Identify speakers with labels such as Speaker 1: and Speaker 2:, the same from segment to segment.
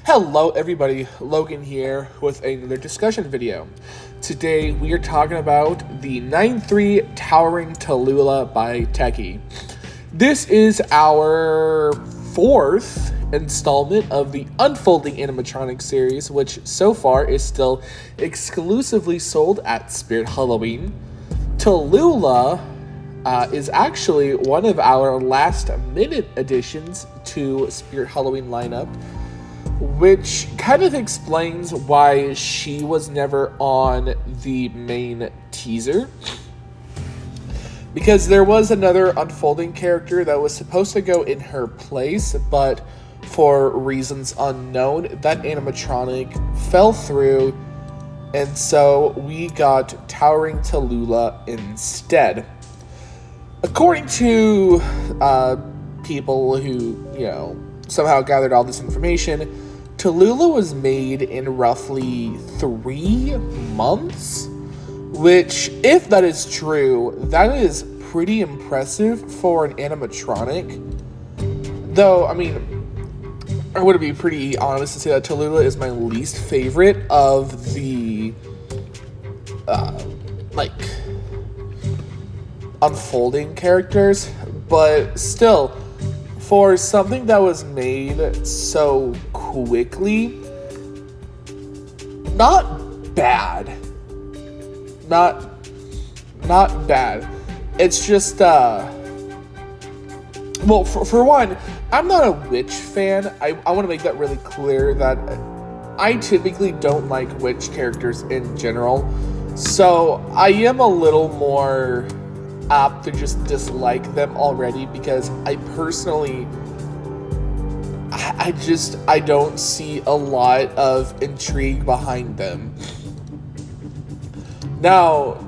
Speaker 1: Hello everybody, Logan here with another discussion video. Today we are talking about the 9-3 Towering Tallulah by Techie. This is our fourth installment of the Unfolding Animatronic series, which so far is still exclusively sold at Spirit Halloween. Tallulah is actually one of our last minute additions to Spirit Halloween lineup, which kind of explains why she was never on the main teaser. Because there was another Unfolding character that was supposed to go in her place, but for reasons unknown, that animatronic fell through, and so we got Towering Tallulah instead. According to people who, somehow gathered all this information, Tallulah was made in roughly 3 months, which, if that is true, that is pretty impressive for an animatronic. Though, I would be pretty honest to say that Tallulah is my least favorite of the, Unfolding characters, but still, for something that was made so quickly, not bad. Not bad. It's just, well, for one, I'm not a witch fan. I want to make that really clear that I typically don't like witch characters in general, so I am a little more apt to just dislike them already, because I personally, I don't see a lot of intrigue behind them. Now,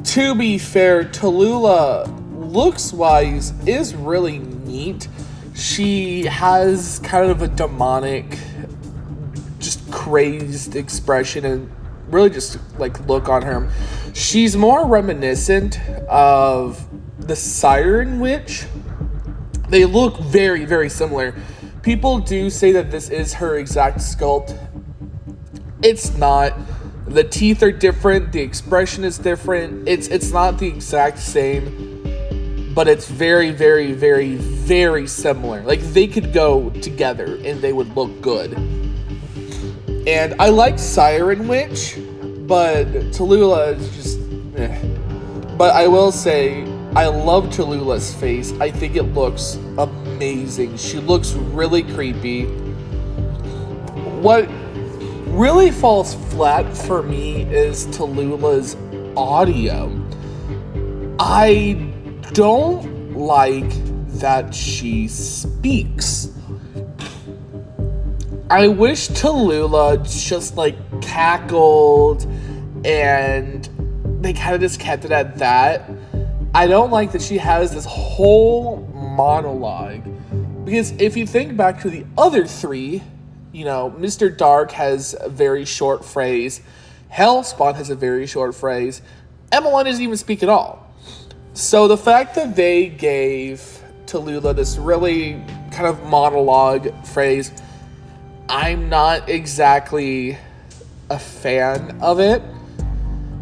Speaker 1: to be fair, Tallulah, looks-wise, is really neat. She has kind of a demonic, just crazed expression and really just look on her. She's more reminiscent of the Siren Witch. They look very, very similar. People do say that this is her exact sculpt. It's not. The teeth are different, the expression is different. It's not the exact same, but it's very, very, very, very similar. They could go together and they would look good. And I like Siren Witch, but Tallulah is just But I will say, I love Tallulah's face. I think it looks amazing. She looks really creepy. What really falls flat for me is Tallulah's audio. I don't like that she speaks. I wish Tallulah just cackled and they kind of just kept it at that. I don't like that she has this whole monologue, because if you think back to the other three, Mr. Dark has a very short phrase, Hellspawn has a very short phrase, Emmeline doesn't even speak at all. So the fact that they gave Tallulah this really kind of monologue phrase, I'm not exactly a fan of it.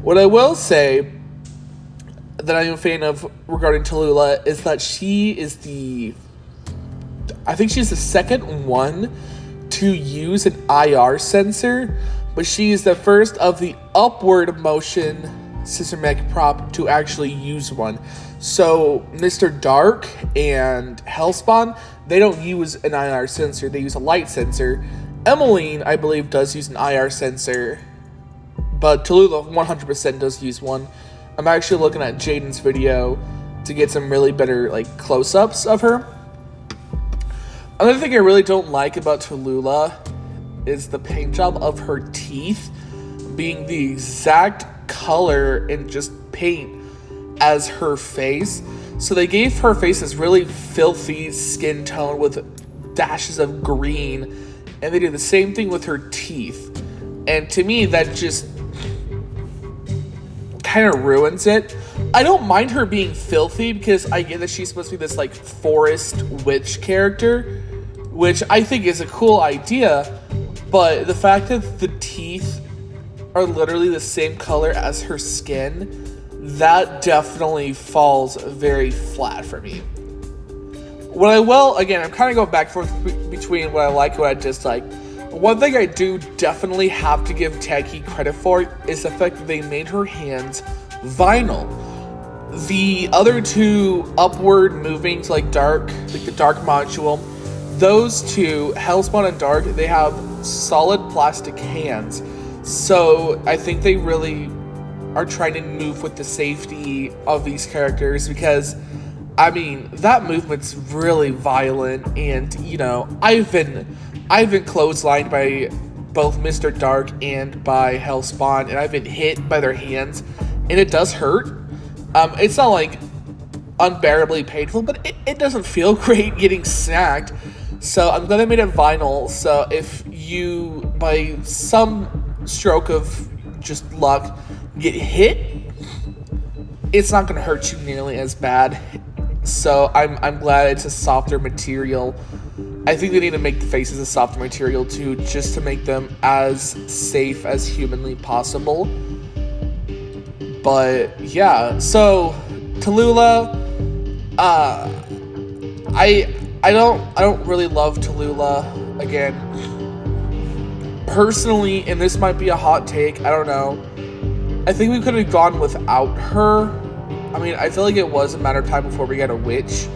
Speaker 1: What I will say that I'm a fan of regarding Tallulah is that I think she's the second one to use an IR sensor, but she is the first of the upward motion Sister Mech prop to actually use one. So Mr. Dark and Hellspawn, they don't use an IR sensor, they use a light sensor. Emmeline, I believe, does use an IR sensor, but Tallulah 100% does use one. I'm actually looking at Jaden's video to get some really better close-ups of her. Another thing I really don't like about Tallulah is the paint job of her teeth being the exact color and just paint as her face. So they gave her face this really filthy skin tone with dashes of green, and they did the same thing with her teeth. And to me, that just kind of ruins it. I don't mind her being filthy, because I get that she's supposed to be this forest witch character, which I think is a cool idea, but the fact that the teeth are literally the same color as her skin, that definitely falls very flat for me. What I will, again, I'm kind of going back and forth between what I like and what I dislike. One thing I do definitely have to give Taki credit for is the fact that they made her hands vinyl. The other two upward moving to like the dark module, those two, Hellspawn and Dark, they have solid plastic hands. So I think they really are trying to move with the safety of these characters, because I mean, that movement's really violent, and you know, I've been clotheslined by both Mr. Dark and by Hellspawn, and I've been hit by their hands, and it does hurt. It's not like unbearably painful, but it doesn't feel great getting snagged. So I'm glad they made it vinyl, so if you, by some stroke of just luck, get hit, it's not going to hurt you nearly as bad. So I'm glad it's a softer material. I think they need to make the faces a softer material too, just to make them as safe as humanly possible. But yeah, so Tallulah, I don't really love Tallulah. Again, personally, and this might be a hot take, I don't know, I think we could have gone without her. I mean, I feel like it was a matter of time before we got a witch,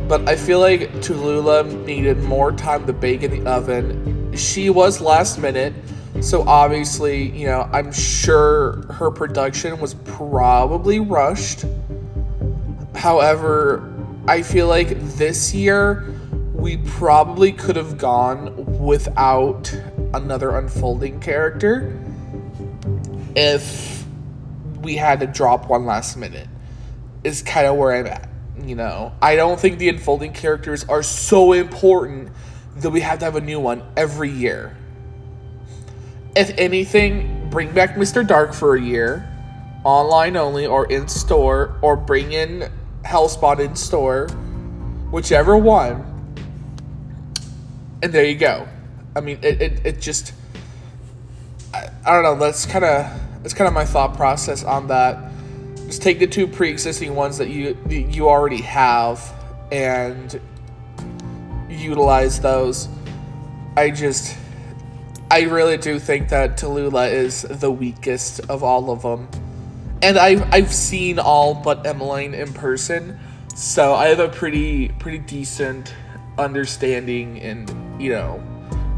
Speaker 1: but I feel like Tallulah needed more time to bake in the oven. She was last minute, so obviously, you know, I'm sure her production was probably rushed. However, I feel like this year we probably could have gone without another unfolding character if we had to drop one last minute, is kind of where I'm at. You know, I don't think the unfolding characters are so important that we have to have a new one every year. If anything, bring back Mr. Dark for a year, online only or in store, or bring in Hellspawn in store, whichever one, and there you go. I mean, it just, I don't know, that's kind of my thought process on that. Just take the two pre-existing ones that you already have and utilize those. I really do think that Tallulah is the weakest of all of them. And I've seen all but Emmeline in person, so I have a pretty decent understanding and, you know,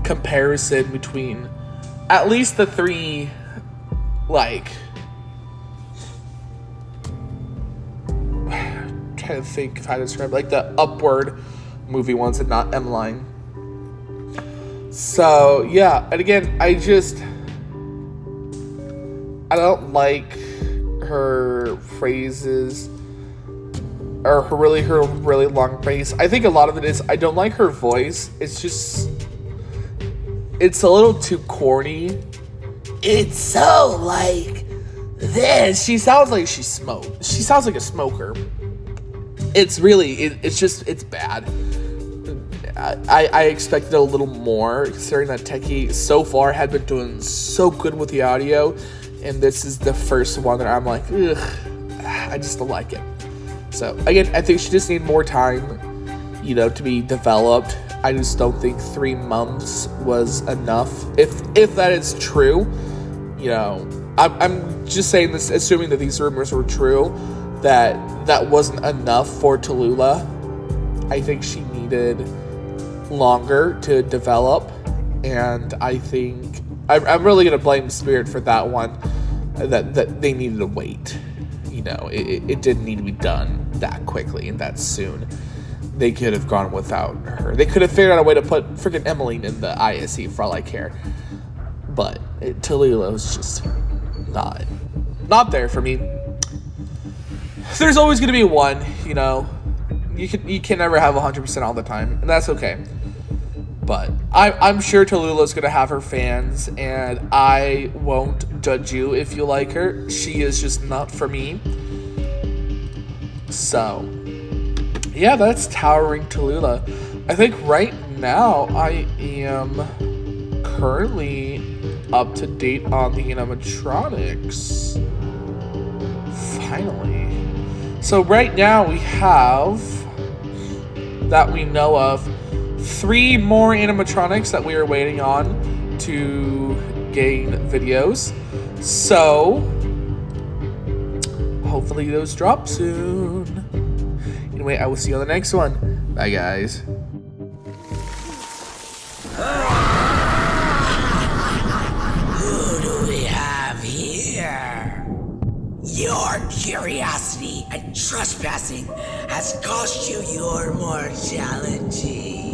Speaker 1: comparison between at least the three, like, I'm trying to think of how to describe it, like the upward movie ones and not Emmeline. So yeah, and again, I don't like her phrases or her really long face. I think a lot of it is I don't like her voice. It's a little too corny. It's so like this. She sounds like she smoked. She sounds like a smoker. It's bad. I expected a little more, considering that Techie so far had been doing so good with the audio, and this is the first one that I'm like, ugh, I just don't like it. So again, I think she just needs more time, you know, to be developed. I just don't think 3 months was enough. If that is true, you know, I'm just saying this, assuming that these rumors were true, that wasn't enough for Tallulah. I think she needed longer to develop, and I think I'm really gonna blame Spirit for that one. That they needed to wait. You know, it didn't need to be done that quickly and that soon. They could have gone without her. They could have figured out a way to put freaking Emmeline in the ISE for all I care. But Tallulah was just not there for me. There's always gonna be one, you know. You can never have 100% all the time, and that's okay. But I'm sure Tallulah's going to have her fans, and I won't judge you if you like her. She is just not for me. So, yeah, that's Towering Tallulah. I think right now I am currently up to date on the animatronics. Finally. So right now we have, that we know of, 3 more animatronics that we are waiting on to gain videos. So hopefully those drop soon. Anyway, I will see you on the next one. Bye, guys.
Speaker 2: Who do we have here? Your curiosity and trespassing has cost you your mortality.